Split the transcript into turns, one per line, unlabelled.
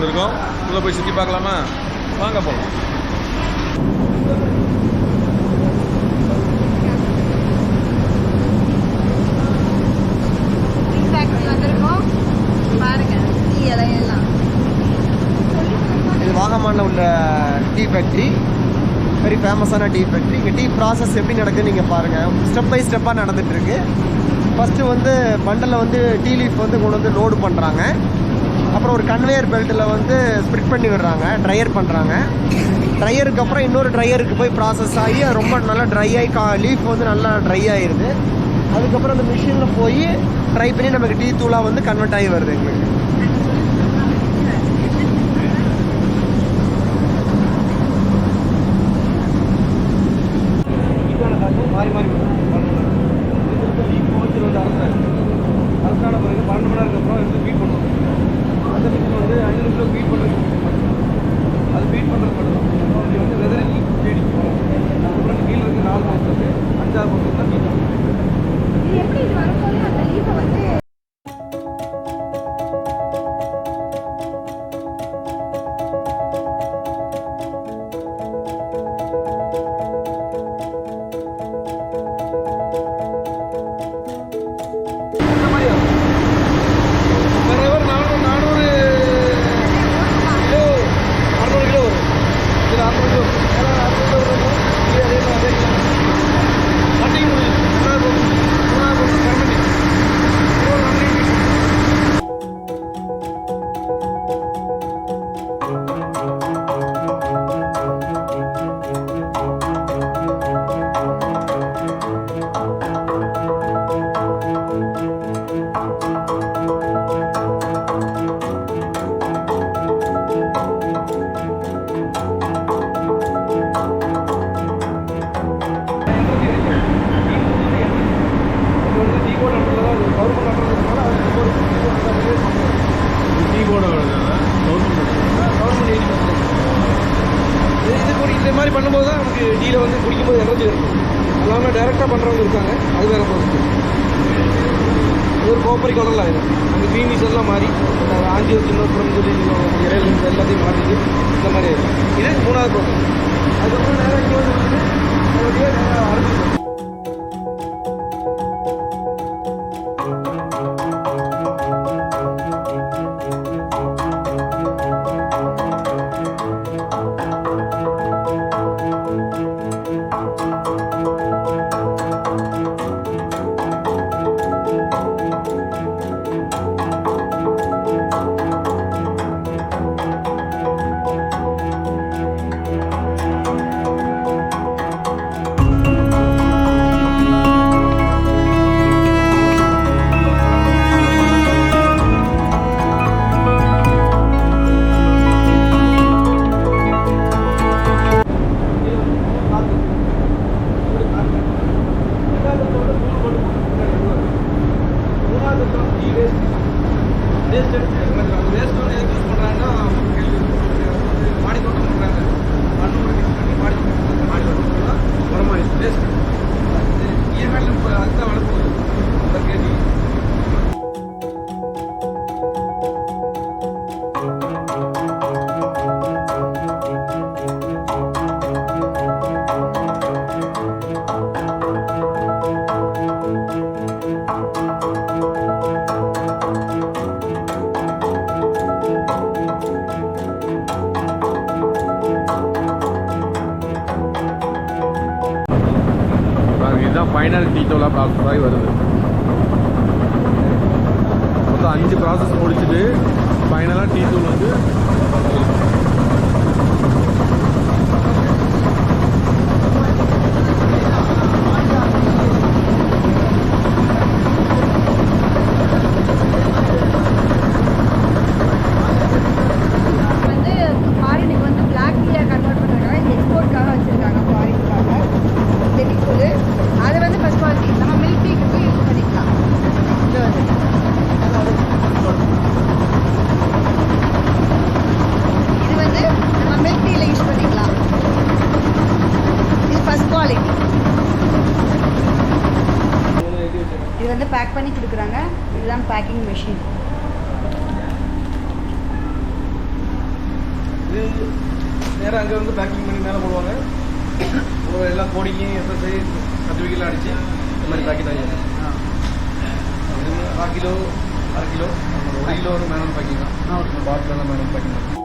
வந்திருக்கோம். உள்ளே போய் சுற்றி பார்க்கலாமா? வாங்க போகலாம்.
இது வாகமானில் உள்ள டீ ஃபேக்ட்ரி, வெரி ஃபேமஸான டீ ஃபேக்ட்ரி. இங்கே டீ ப்ராசஸ் எப்படி நடக்குதுன்னு நீங்கள் பாருங்கள். ஸ்டெப் பை ஸ்டெப்பாக நடந்துகிட்ருக்கு. ஃபஸ்ட்டு வந்து பண்டலில் வந்து டீ லீஃப் வந்து கொண்டு வந்து லோடு பண்ணுறாங்க. அப்புறம் ஒரு கன்வேயர் பெல்ட்டில் வந்து ஸ்ப்ரிட் பண்ணி விடுறாங்க, ட்ரையர் பண்ணுறாங்க. ட்ரையருக்கு அப்புறம் இன்னொரு ட்ரையருக்கு போய் ப்ராசஸ் ஆகி ரொம்ப நல்லா ட்ரை ஆகி லீஃப் வந்து நல்லா ட்ரை ஆகிடுது. அதுக்கப்புறம் அந்த மிஷினில் போய் ட்ரை பண்ணி நமக்கு டீ தூளாக வந்து கன்வெர்ட் ஆகி வருது எங்களுக்கு. மாறி மாறி அரசான பிறகு 12 மணி நேரத்துக்கு அப்புறம் எடுத்து பீட் பண்ணுவோம். அந்த மிஷின் வந்து 5 நிமிஷம் பீட் பண்ணுறது, அது பீட் பண்ணுறது மட்டும் தான் வந்து வெதரிங் தேடி போகும். அதுக்கப்புறம் கீழே இருக்கு 4 மாதத்துக்கு 5-6 மாதத்துக்கு தான் பீட் பண்ணுவோம்.
எப்படி இது வரும்போது அந்த லீஃபை வந்து
இந்த மாதிரி பண்ணும்போது தான் நமக்கு டீல வந்து குடிக்கும்போது எனர்ஜி இருக்கும். எல்லாமே டைரெக்டாக பண்ணுறவங்க இருக்காங்க, அது வேறு ப்ராசஸ். இது ஒரு கோப்பரி கலரில் ஆகிடும். அந்த க்ரீனிஷ் எல்லாம் மாறி ஆஞ்சி வச்சுன்னு சொல்லி இறையில எல்லாத்தையும் மாற்றிட்டு இந்த மாதிரி ஆகிடும். இது 3வது ப்ராசஸ். அதுக்கப்புறம் நேராக இங்கே வந்து அரைச்சி
இதுதான் ஃபைனல் டீ தூளாக ப்ராசஸ் ஆகி வருது. மொத்தம் 5 ப்ராசஸ் முடிச்சுட்டு ஃபைனலாக டீ தூள் வந்து
ஃபாரினுக்கு வந்து பிளாக் டீயாக கன்வெர்ட் பண்ணுறாங்க. இந்த எக்ஸ்போர்ட்காக வச்சுருக்காங்க ஃபாரினுக்காக. அது வந்து ஃபர்ஸ்ட் குவாலிட்டி நம்ம மில்க் டீக்கு யூஸ் பண்ணிக்கலாம். இது வந்து நம்ம மில்க் டீயில் யூஸ் பண்ணிக்கலாம். இது ஃபர்ஸ்ட் குவாலிட்டி. இது வந்து பேக் பண்ணி கொடுக்குறாங்க. இதுதான் பேக்கிங் மெஷின்.
நேராக அங்கே வந்து பேக்கிங் பண்ணி மேலே போடுவாங்க. எல்லாம் கோடிங்கு எஸ்எஸ்ஐ சர்டிஃபிகேட்லாம் அடிச்சு இந்த மாதிரி பேக்கெட் ஆகிடும். இது 1/2 கிலோ 1/2 கிலோ 1 கிலோ ஒரு மேனுவல் பேக்கிங் தான். பாட்டிலெல்லாம் மேனுவல் பேக்கிங் தான்.